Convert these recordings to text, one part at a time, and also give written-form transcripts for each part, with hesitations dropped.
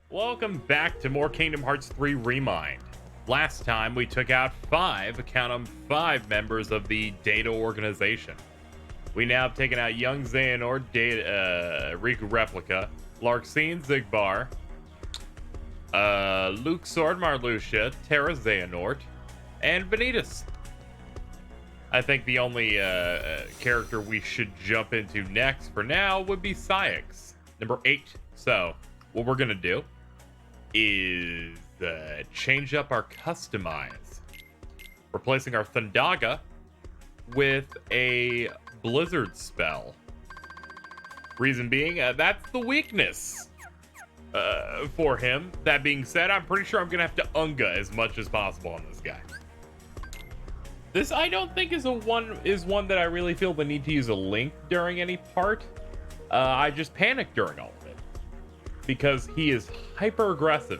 Welcome back to more Kingdom Hearts 3 Remind. Last time we took out count 'em, five members of the Data Organization. We now have taken out Young Xehanort, Riku Replica, Larxene Xigbar, Luke Sword Marluxia, Terra Xehanort, and Vanitas. I think the only character we should jump into next for now would be Syx, number 8. So, what we're going to do is change up our customize, replacing our Thundaga with a Blizzard spell. Reason being, that's the weakness for him. That being said, I'm pretty sure I'm going to have to Unga as much as possible on this guy. This I don't think is one that I really feel the need to use a link during any part. I just panicked during all of it because he is hyper aggressive,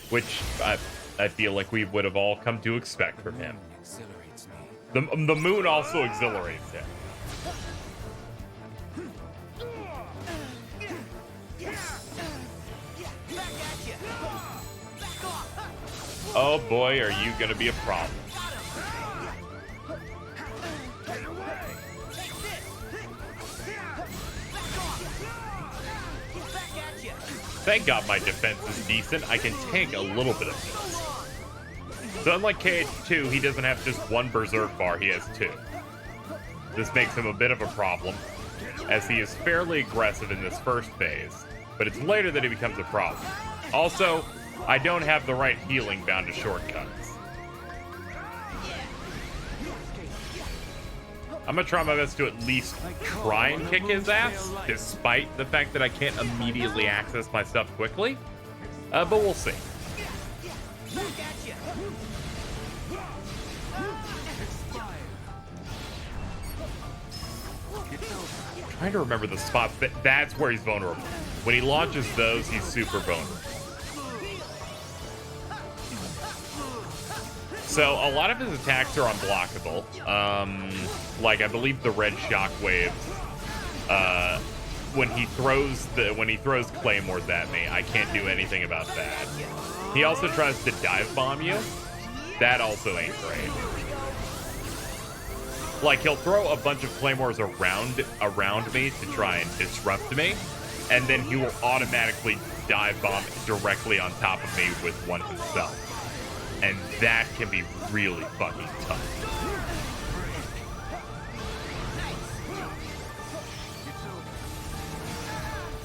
which I feel like we would have all come to expect from him. The moon also exhilarates him. Oh boy, are you gonna be a problem. Thank God my defense is decent. I can tank a little bit of this. So unlike KH2, he doesn't have just one Berserk bar, he has two. This makes him a bit of a problem, as he is fairly aggressive in this first phase, but it's later that he becomes a problem. Also, I don't have the right healing bound to shortcuts. I'm gonna try my best to at least try and kick his ass, despite the fact that I can't immediately access my stuff quickly. But we'll see. I'm trying to remember the spots. That's where he's vulnerable. When he launches those, he's super vulnerable. So a lot of his attacks are unblockable. Like I believe the red shockwaves. When he throws claymores at me, I can't do anything about that. He also tries to dive bomb you. That also ain't great. Like he'll throw a bunch of claymores around me to try and disrupt me, and then he will automatically dive bomb directly on top of me with one himself. And that can be really fucking tough.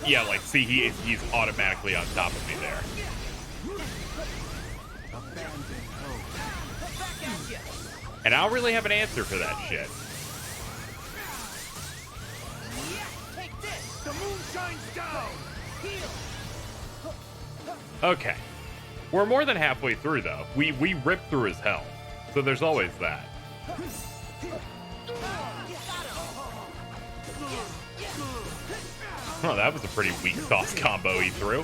Yeah, like, see, he's automatically on top of me there. And I don't really have an answer for that shit. Okay. We're more than halfway through, though. We ripped through his health, so there's always that. Oh, that was a pretty weak sauce combo he threw.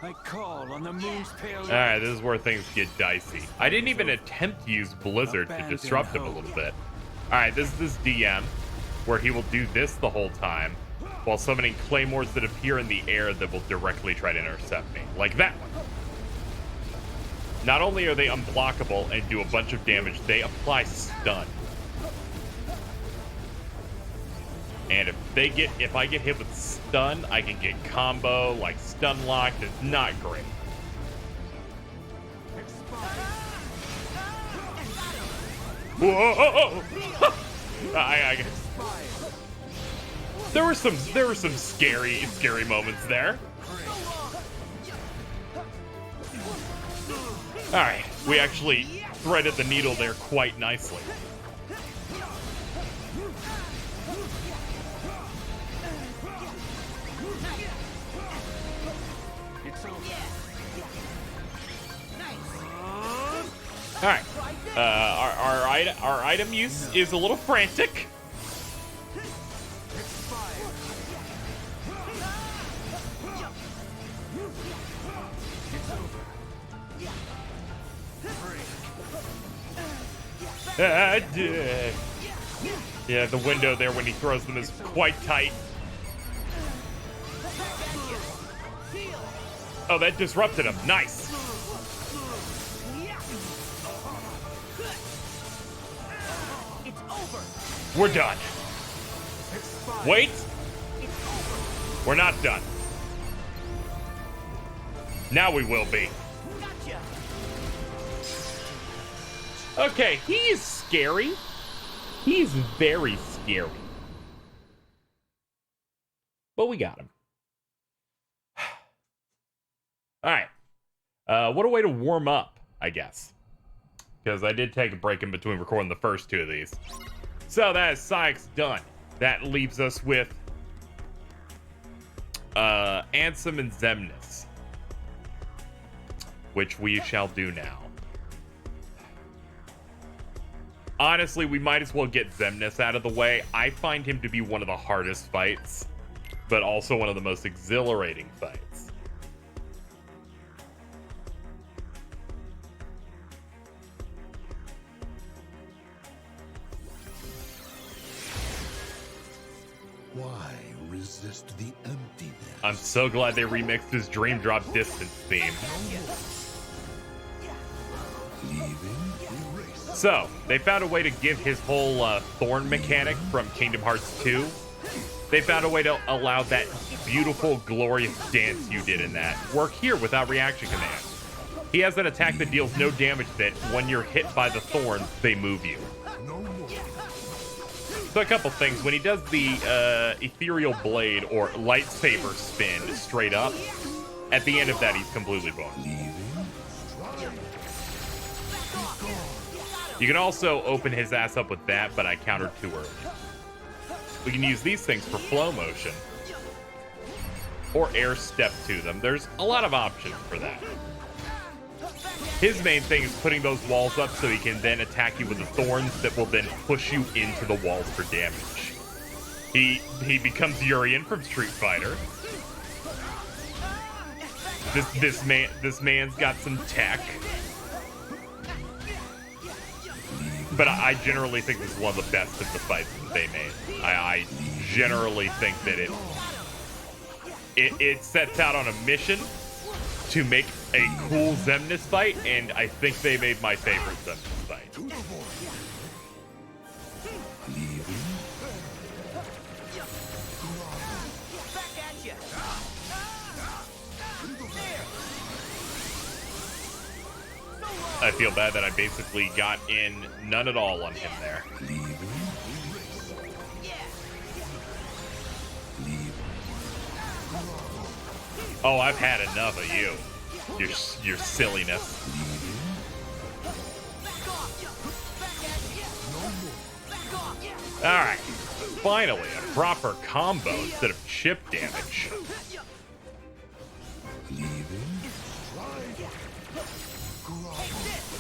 I call on the moon's pale. Alright, this is where things get dicey. I didn't even attempt to use Blizzard to disrupt him a little bit. Alright, this is this DM, where he will do this the whole time, while summoning claymores that appear in the air that will directly try to intercept me. Like that one. Not only are they unblockable and do a bunch of damage, they apply stun. And if I get hit with stun, I can get combo, like stun locked. It's not great. Whoa! There were some scary moments there. All right, we actually threaded the needle there quite nicely. All right, our item use is a little frantic. Yeah, the window there when he throws them is quite tight. Oh, that disrupted him. Nice. It's over. We're done. Wait. We're not done. Now we will be. Gotcha. Okay, he's scary. He's very scary. But we got him. All right. What a way to warm up, I guess. Because I did take a break in between recording the first two of these. So that is Sykes done. That leaves us with Ansem and Xemnas, which we shall do now. Honestly, we might as well get Xemnas out of the way. I find him to be one of the hardest fights, but also one of the most exhilarating fights. Why resist the emptiness? I'm so glad they remixed his Dream Drop Distance theme. Leaving erase. So, they found a way to give his whole thorn mechanic from Kingdom Hearts 2. They found a way to allow that beautiful, glorious dance you did in that work here without reaction command. He has an attack that deals no damage that when you're hit by the thorns, they move you. No more. So a couple things. When he does the ethereal blade or lightsaber spin straight up, at the end of that, he's completely boned. Leaving. You can also open his ass up with that, but I countered too early. We can use these things for flow motion. Or air step to them. There's a lot of options for that. His main thing is putting those walls up so he can then attack you with the thorns that will then push you into the walls for damage. He becomes Urian from Street Fighter. This man's got some tech. But I generally think this is one of the best of the fights that they made. I generally think that it sets out on a mission to make a cool Xemnas fight, and I think they made my favorite Xemnas fight. I feel bad that I basically got in none at all on him there. Oh, I've had enough of you. Your silliness. Alright. Finally, a proper combo instead of chip damage.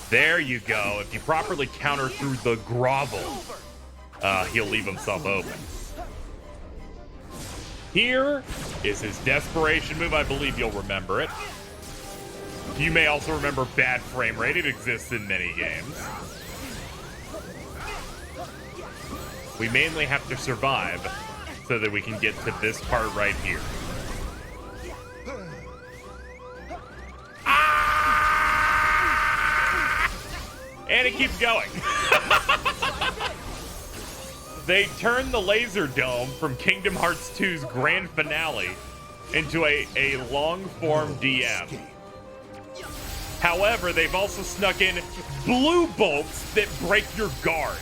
There you go. If you properly counter through the grovel, he'll leave himself open. Here is his desperation move. I believe you'll remember it. You may also remember bad frame rate. It exists in many games. We mainly have to survive so that we can get to this part right here. And it keeps going. They turned the laser dome from Kingdom Hearts 2's grand finale into a long-form DM. However, they've also snuck in blue bolts that break your guard.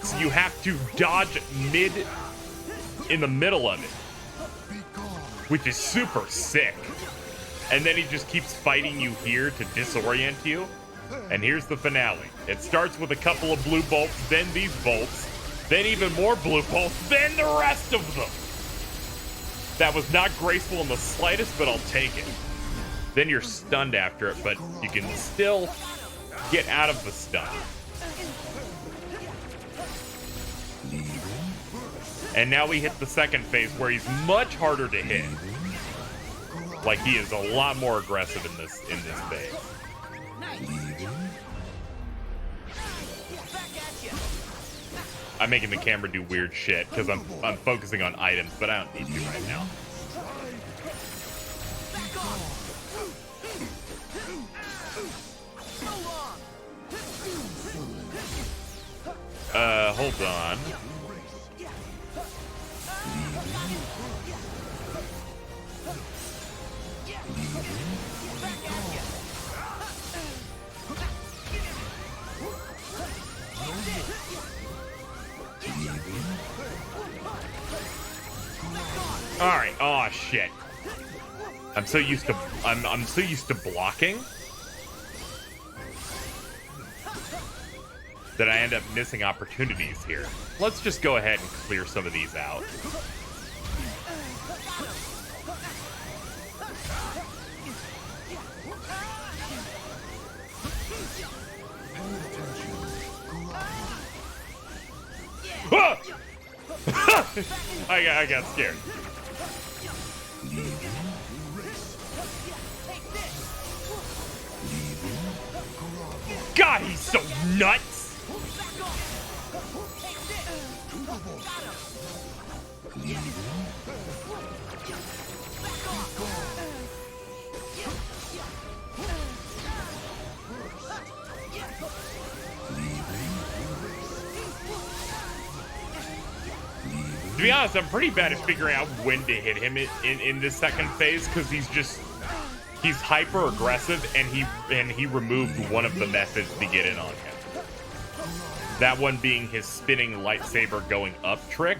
So you have to dodge in the middle of it, which is super sick. And then he just keeps fighting you here to disorient you. And here's the finale. It starts with a couple of blue bolts, then these bolts, then even more blue bolts, then the rest of them. That was not graceful in the slightest, but I'll take it. Then you're stunned after it, but you can still get out of the stun. And now we hit the second phase where he's much harder to hit. Like he is a lot more aggressive in this phase. I'm making the camera do weird shit because I'm focusing on items, but I don't need to right now. Hold on. All right. Oh shit. I'm so used to blocking that I end up missing opportunities here. Let's just go ahead and clear some of these out. Ah! I got scared. God, he's so nuts! To be honest, I'm pretty bad at figuring out when to hit him in this second phase because he's hyper aggressive and he removed one of the methods to get in on him. That one being his spinning lightsaber going up trick.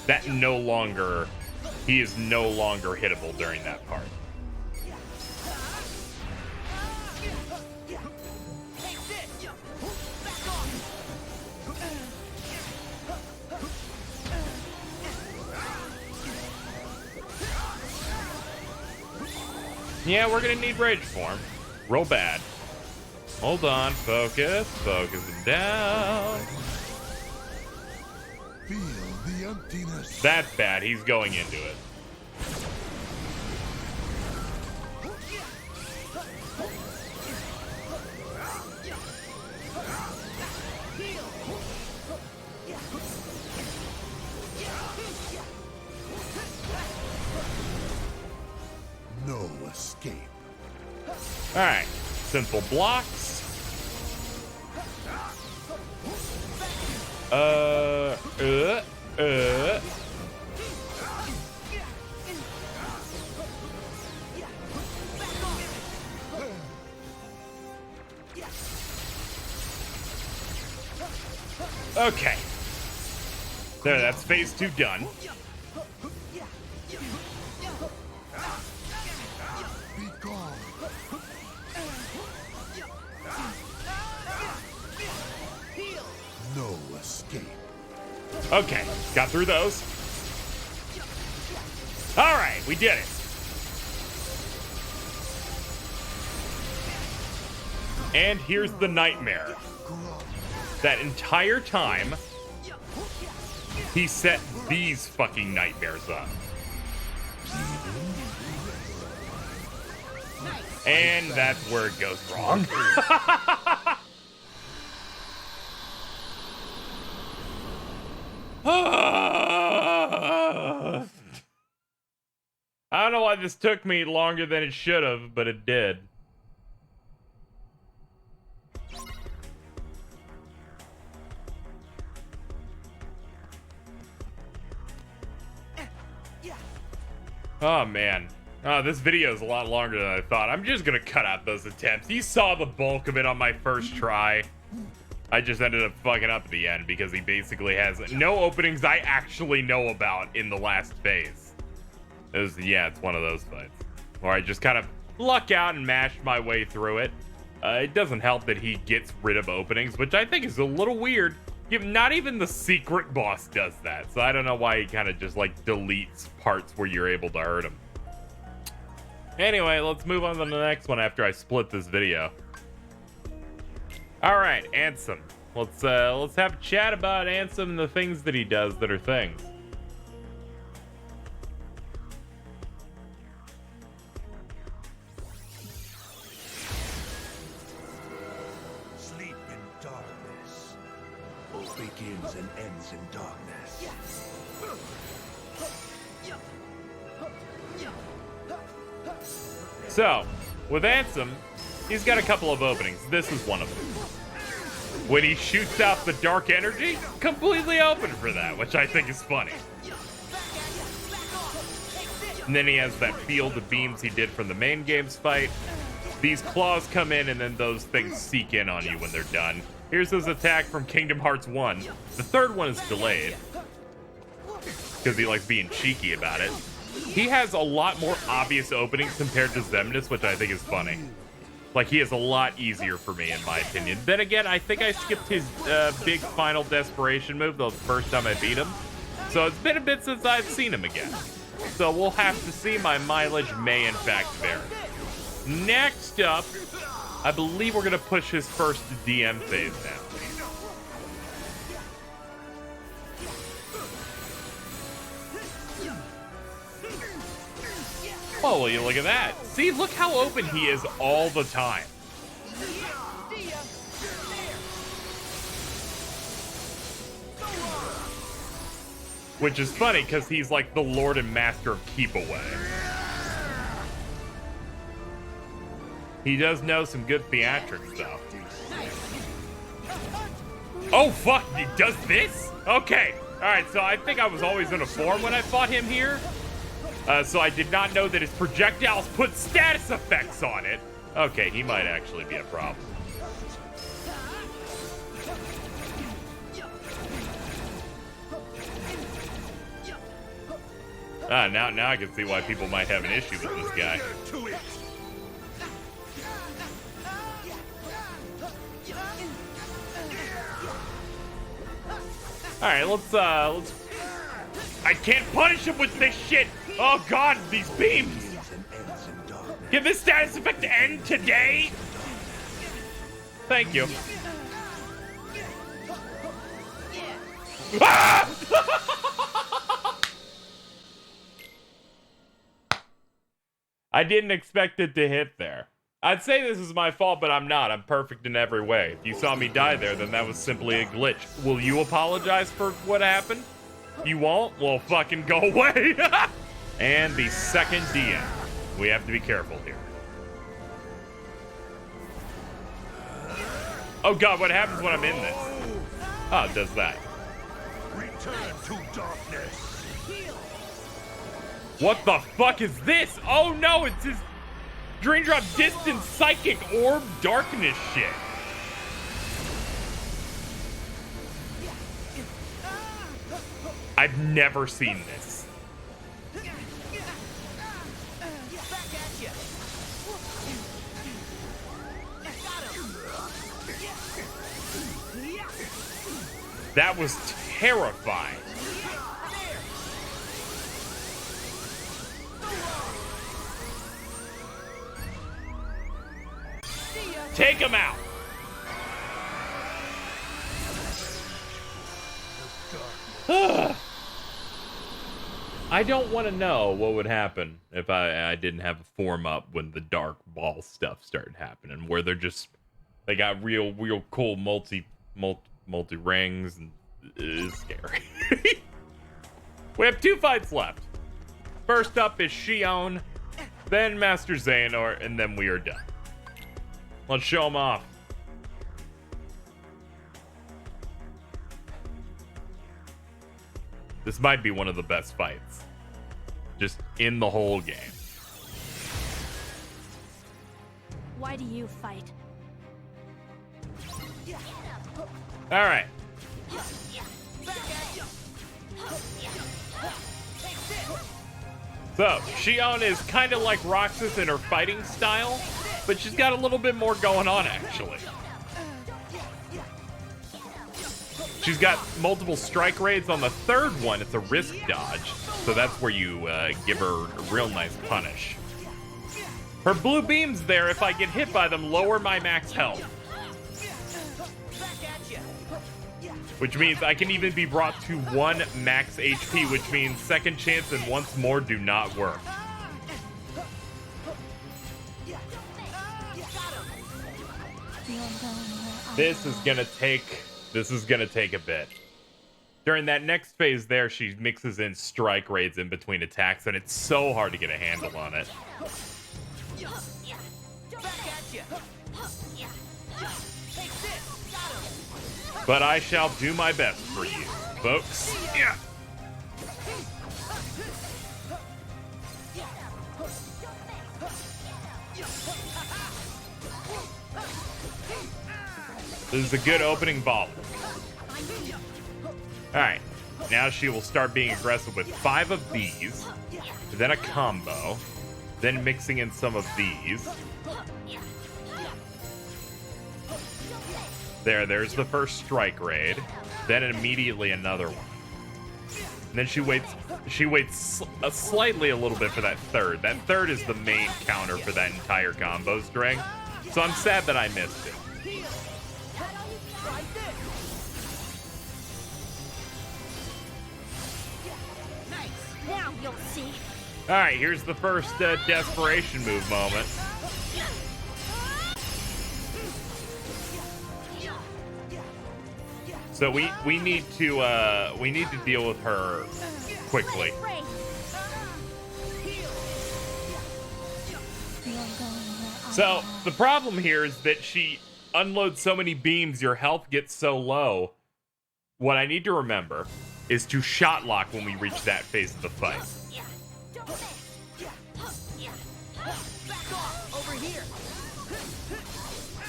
That he is no longer hittable during that part. Yeah, we're gonna need rage form. Real bad. Hold on, focus it down. Feel the emptiness. That's bad, he's going into it. No escape. Alright, simple blocks. Okay. There, that's phase 2 done. Be gone. No escape. Okay, got through those. All right, we did it. And here's the nightmare. That entire time, he set these fucking nightmares up. And that's where it goes wrong. I don't know why this took me longer than it should have, but it did. Oh man. Oh, this video is a lot longer than I thought. I'm just gonna cut out those attempts. You saw the bulk of it on my first try. I just ended up fucking up at the end because he basically has no openings I actually know about in the last phase. It's one of those fights where I just kind of luck out and mash my way through it. It doesn't help that he gets rid of openings, which I think is a little weird. Not even the secret boss does that, so I don't know why he kind of just like deletes parts where you're able to hurt him. Anyway, let's move on to the next one after I split this video. All right, Ansem. Let's have a chat about Ansem and the things that he does that are things. Sleep in darkness. begins and ends in darkness. So, with Ansem, he's got a couple of openings. This is one of them. When he shoots out the dark energy, completely open for that, which I think is funny. And then he has that field of beams he did from the main game's fight. These claws come in and then those things seek in on you when they're done. Here's his attack from Kingdom Hearts 1. The third one is delayed because he likes being cheeky about it. He has a lot more obvious openings compared to Xemnas, which I think is funny. Like, he is a lot easier for me, in my opinion. Then again, I think I skipped his big final desperation move the first time I beat him. So it's been a bit since I've seen him again. So we'll have to see. My mileage may, in fact, vary. Next up, I believe we're going to push his first DM phase now. Oh, will you look at that? See, look how open he is all the time. Which is funny, because he's like the Lord and Master of Keep Away. He does know some good theatrics, though. Oh, fuck, he does this? Okay. Alright, so I think I was always in a form when I fought him here. So I did not know that his projectiles put status effects on it. Okay, he might actually be a problem. Now I can see why people might have an issue with this guy. Alright, let's... I can't punish him with this shit! Oh god, these beams! Can this status effect end today? Thank you. Ah! I didn't expect it to hit there. I'd say this is my fault, but I'm not. I'm perfect in every way. If you saw me die there, then that was simply a glitch. Will you apologize for what happened? You won't? Well, fucking go away. And the second DM. We have to be careful here. Oh god, what happens when I'm in this? Oh, it does that. Return to darkness. What the fuck is this? Oh no, it's his Dream Drop Distance Psychic Orb Darkness shit. I've never seen this. That was terrifying. Take him out. I don't want to know what would happen if I didn't have a form up when the dark ball stuff started happening, where they got real cool multi rings, and it is scary. We have 2 fights left. First up is Xion, then Master Xehanort, and then we are done. Let's show him off. This might be one of the best fights. Just in the whole game. Why do you fight? Alright. So, Xion is kind of like Roxas in her fighting style, but she's got a little bit more going on, actually. She's got multiple strike rates. On the third one, it's a risk dodge, so that's where you give her a real nice punish. Her blue beams there, if I get hit by them, lower my max health. Which means I can even be brought to 1 max HP, which means second chance and once more do not work. This is gonna take This is gonna take a bit. During that next phase there, she mixes in strike raids in between attacks, and it's so hard to get a handle on it. But I shall do my best for you, folks. Yeah. This is a good opening volley. Alright, now she will start being aggressive with 5 of these, then a combo, then mixing in some of these. There's the first strike raid, then immediately another one. And then she waits slightly a little bit for that third. That third is the main counter for that entire combo string, so I'm sad that I missed it. Now you'll see. All right, here's the first desperation move moment. So we need to deal with her quickly. So the problem here is that she unloads so many beams, your health gets so low. What I need to remember is to shot lock when we reach that phase of the fight.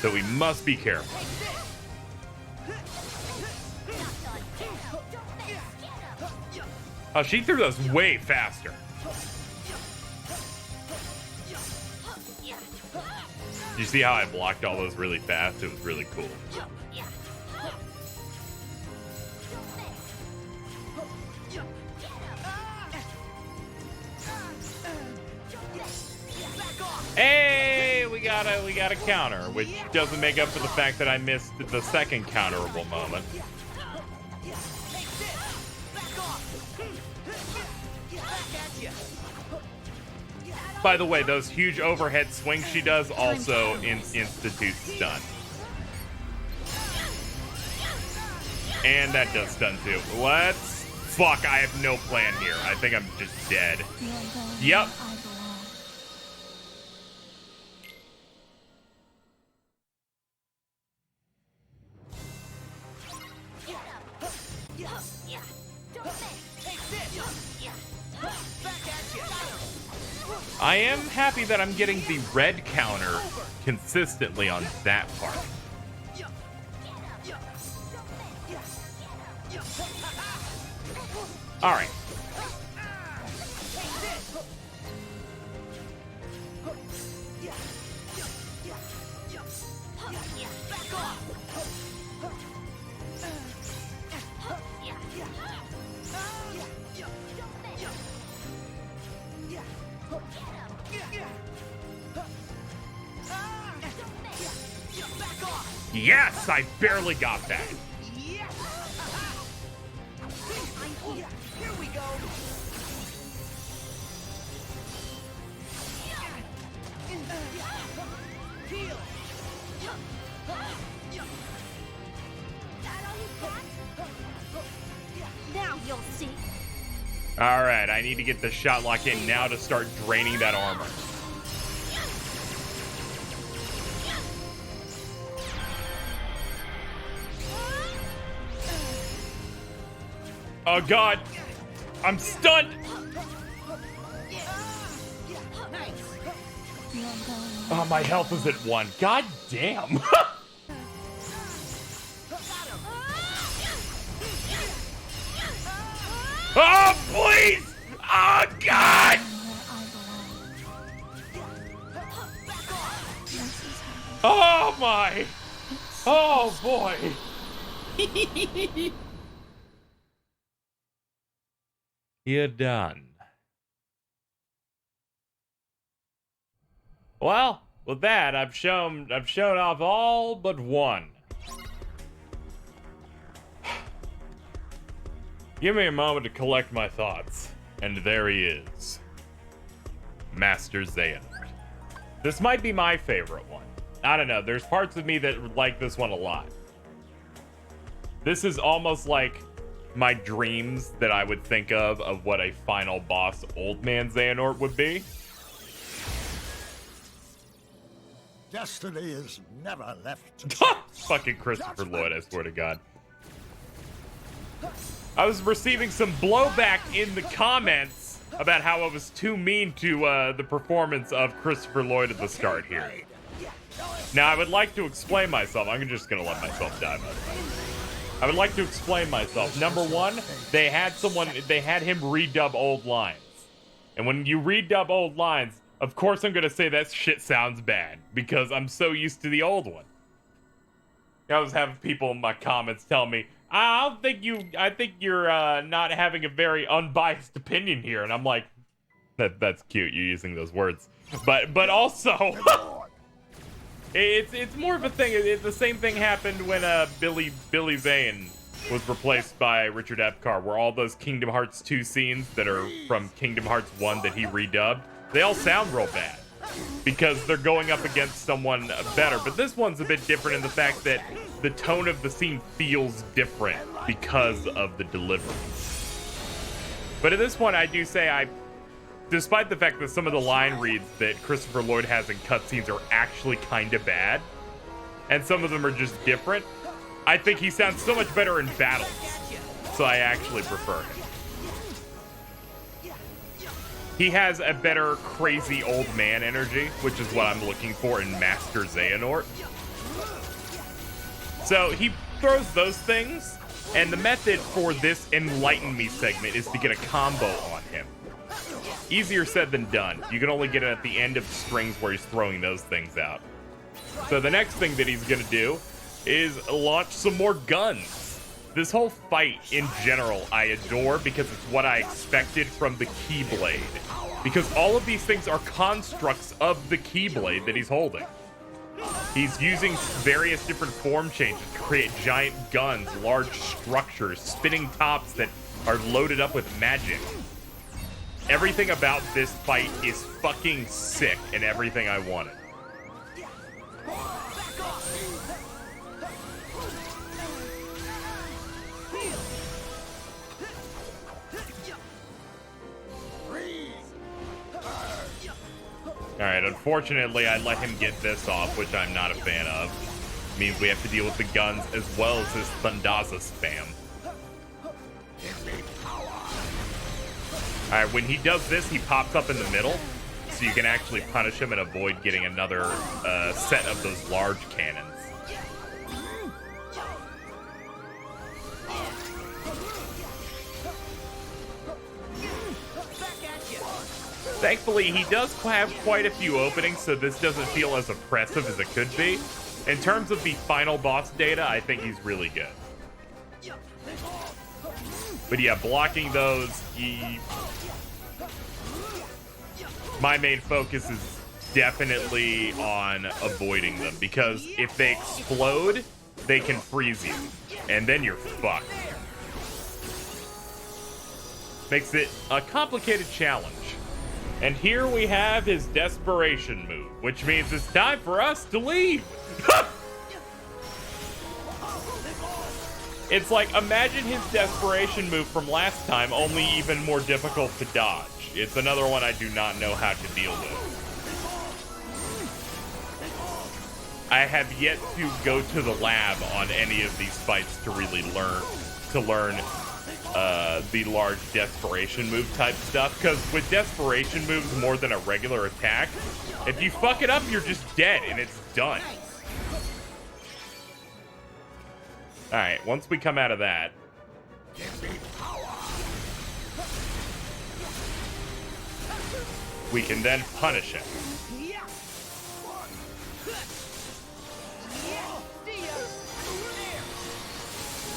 So we must be careful. Oh, she threw those way faster. You see how I blocked all those really fast? It was really cool. Hey, we got a counter, which doesn't make up for the fact that I missed the second counterable moment. By the way, those huge overhead swings she does also institute stun. And that does stun too. Fuck, I have no plan here. I think I'm just dead. Yep. I am happy that I'm getting the red counter consistently on that part. All right. Yes, I barely got that. Here we go. Now you'll see. All right, I need to get the shot lock in now to start draining that armor. Oh god, I'm stunned. Oh, my health is at 1. God damn. Oh, please! Oh, God! Oh, my! Oh, boy! You're done. Well, with that, I've shown off all but one. Give me a moment to collect my thoughts. And there he is. Master Xehanort. This might be my favorite one. I don't know, there's parts of me that like this one a lot. This is almost like my dreams that I would think of what a final boss Old Man Xehanort would be. Destiny is never left. Fucking Christopher Lloyd, I swear to God. I was receiving some blowback in the comments about how I was too mean to the performance of Christopher Lloyd at the start here. Now, I would like to explain myself. I'm just gonna let myself die, by the way. I would like to explain myself. Number one, they had him redub old lines. And when you redub old lines, of course I'm gonna say that shit sounds bad, because I'm so used to the old one. I was having people in my comments tell me, I think you're not having a very unbiased opinion here. And I'm like, that's cute, you're using those words. But also, it's more of a thing. The same thing happened when Billy Zane was replaced by Richard Epcar, where all those Kingdom Hearts 2 scenes that are from Kingdom Hearts 1 that he redubbed, they all sound real bad because they're going up against someone better. But this one's a bit different in the fact that the tone of the scene feels different because of the delivery. But in this one, I do say despite the fact that some of the line reads that Christopher Lloyd has in cutscenes are actually kind of bad, and some of them are just different, I think he sounds so much better in battles. So I actually prefer him. He has a better crazy old man energy, which is what I'm looking for in Master Xehanort. So he throws those things, and the method for this Enlighten Me segment is to get a combo on him. Easier said than done. You can only get it at the end of the strings where he's throwing those things out. So the next thing that he's gonna do is launch some more guns. This whole fight in general I adore because it's what I expected from the Keyblade. Because all of these things are constructs of the Keyblade that he's holding. He's using various different form changes to create giant guns, large structures, spinning tops that are loaded up with magic. Everything about this fight is fucking sick and everything I wanted. Alright, unfortunately I let him get this off, which I'm not a fan of. Means we have to deal with the guns as well as his Thundaza spam. Alright, when he does this, he pops up in the middle, so you can actually punish him and avoid getting another set of those large cannons. Thankfully, he does have quite a few openings, so this doesn't feel as oppressive as it could be. In terms of the final boss data, I think he's really good. But yeah, blocking those, my main focus is definitely on avoiding them, because if they explode, they can freeze you, and then you're fucked. Makes it a complicated challenge. And here we have his desperation move, which means it's time for us to leave. It's like, imagine his desperation move from last time, only even more difficult to dodge. It's another one I do not know how to deal with. I have yet to go to the lab on any of these fights to really learn the large desperation move type stuff, because with desperation moves more than a regular attack, if you fuck it up, you're just dead and it's done. Alright, once we come out of that, we can then punish him.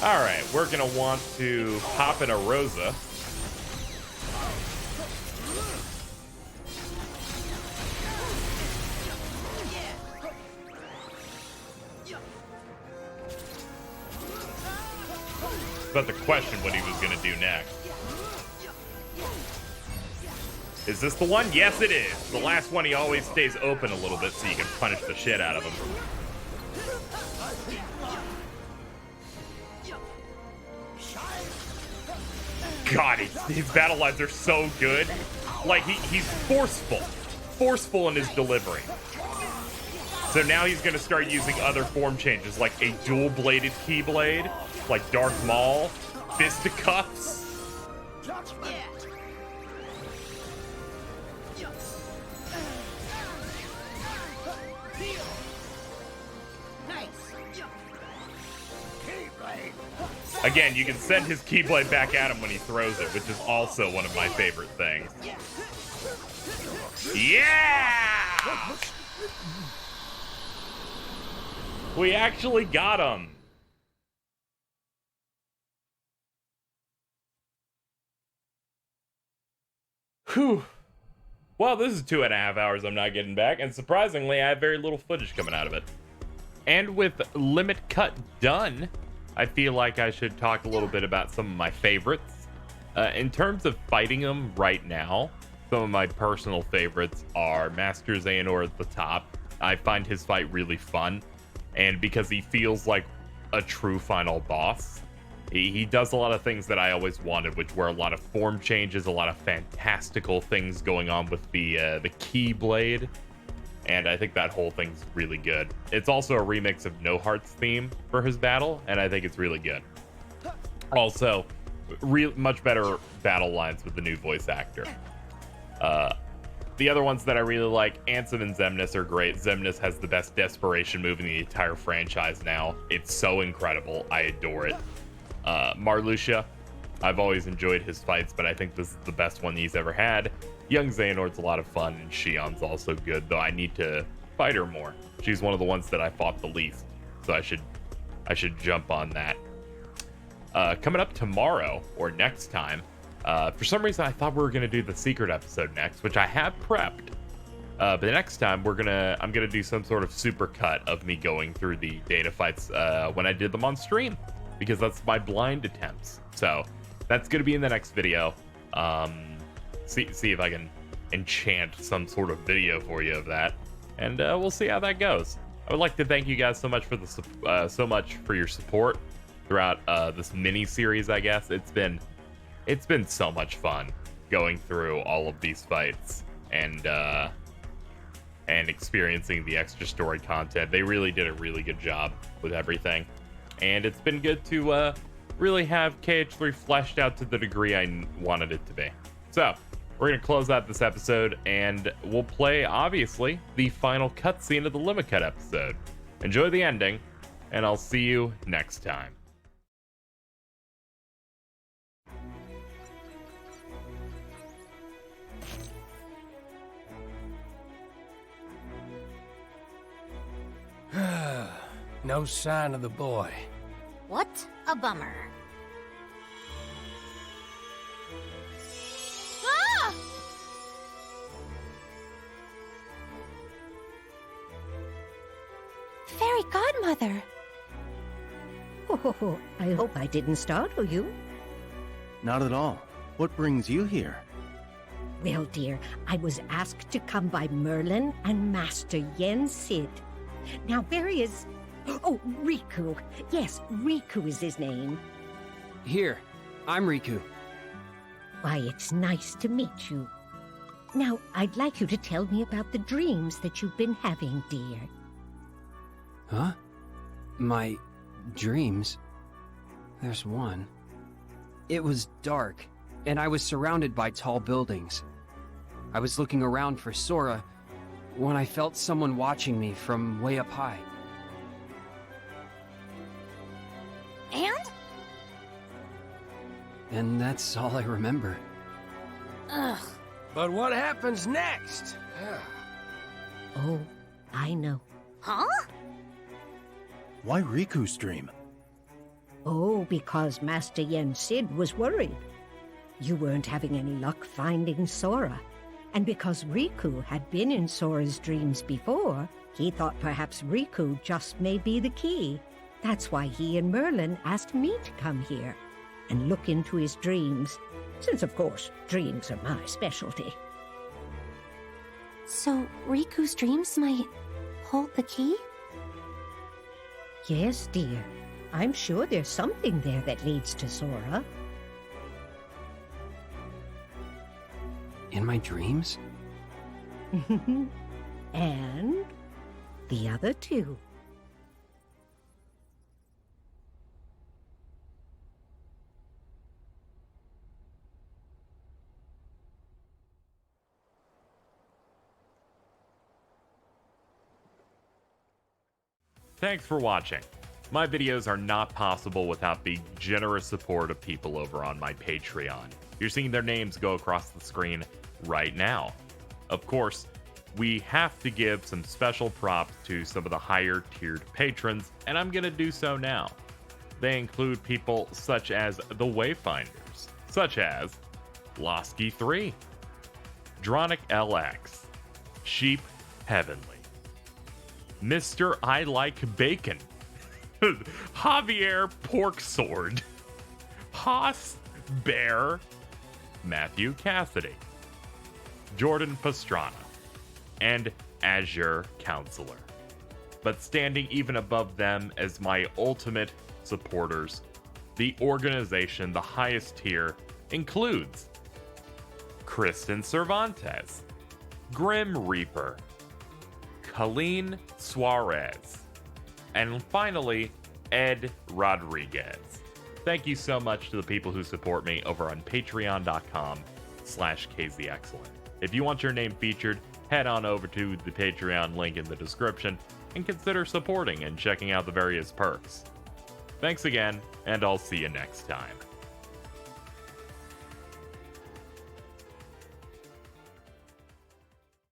Alright, we're gonna want to pop in a Rosa. But the question what he was gonna do next. Is this the one? Yes, it is. The last one, he always stays open a little bit so you can punish the shit out of him. God, his battle lines are so good. Like, he's forceful in his delivery. So now he's going to start using other form changes, like a dual-bladed Keyblade, like Darth Maul, Fisticuffs. Again, you can send his Keyblade back at him when he throws it, which is also one of my favorite things. Yeah! We actually got him. Whew. Well, this is 2.5 hours I'm not getting back, and surprisingly, I have very little footage coming out of it. And with Limit Cut done, I feel like I should talk a little bit about some of my favorites. In terms of fighting them right now, some of my personal favorites are Master Xehanort at the top. I find his fight really fun, and because he feels like a true final boss, he does a lot of things that I always wanted, which were a lot of form changes, a lot of fantastical things going on with the Keyblade. And I think that whole thing's really good. It's also a remix of No Heart's theme for his battle, and I think it's really good. Also, much better battle lines with the new voice actor. The other ones that I really like, Ansem and Xemnas are great. Xemnas has the best desperation move in the entire franchise now. It's so incredible. I adore it. Marluxia, I've always enjoyed his fights, but I think this is the best one he's ever had. Young Xehanort's a lot of fun, and Xion's also good, though I need to fight her more. She's one of the ones that I fought the least, so I should jump on that. Coming up tomorrow, or next time, for some reason I thought we were going to do the secret episode next, which I have prepped. But the next time, I'm gonna do some sort of super cut of me going through the data fights when I did them on stream, because that's my blind attempts. So that's gonna be in the next video. See if I can enchant some sort of video for you of that, and we'll see how that goes. I would like to thank you guys so much for your support throughout this mini series. I guess it's been so much fun going through all of these fights and experiencing the extra story content. They really did a really good job with everything, and it's been good to really have KH3 fleshed out to the degree I wanted it to be. So we're going to close out this episode, and we'll play, obviously, the final cutscene of the Limit Cut episode. Enjoy the ending, and I'll see you next time. No sign of the boy. What a bummer. Ah! Fairy godmother. Oh, I hope I didn't startle you. Not at all. What brings you here? Well, dear, I was asked to come by Merlin and Master Yen Sid. Now, where is... Oh, Riku. Yes, Riku is his name. Here, I'm Riku. Why, it's nice to meet you. Now, I'd like you to tell me about the dreams that you've been having, dear. Huh? My dreams? There's one. It was dark, and I was surrounded by tall buildings. I was looking around for Sora when I felt someone watching me from way up high. And that's all I remember. Ugh. But what happens next? Oh, I know. Huh? Why Riku's dream? Oh, because Master Yen Sid was worried. You weren't having any luck finding Sora. And because Riku had been in Sora's dreams before, he thought perhaps Riku just may be the key. That's why he and Merlin asked me to come here and look into his dreams, since, of course, dreams are my specialty. So Riku's dreams might hold the key? Yes, dear. I'm sure there's something there that leads to Sora. In my dreams? And the other two. Thanks for watching. My videos are not possible without the generous support of people over on my Patreon. You're seeing their names go across the screen right now. Of course, we have to give some special props to some of the higher tiered patrons, and I'm gonna do so now. They include people such as the Wayfinders, such as Losky3, Dronic LX, Sheep Heavenly, Mr. I Like Bacon, Javier Porksword, Haas Bear, Matthew Cassidy, Jordan Pastrana, and Azure Counselor. But standing even above them as my ultimate supporters, the organization, the highest tier, includes Kristen Cervantes, Grim Reaper, Colleen Suarez, and finally, Ed Rodriguez. Thank you so much to the people who support me over on patreon.com/KZExcellent. If you want your name featured, head on over to the Patreon link in the description and consider supporting and checking out the various perks. Thanks again, and I'll see you next time.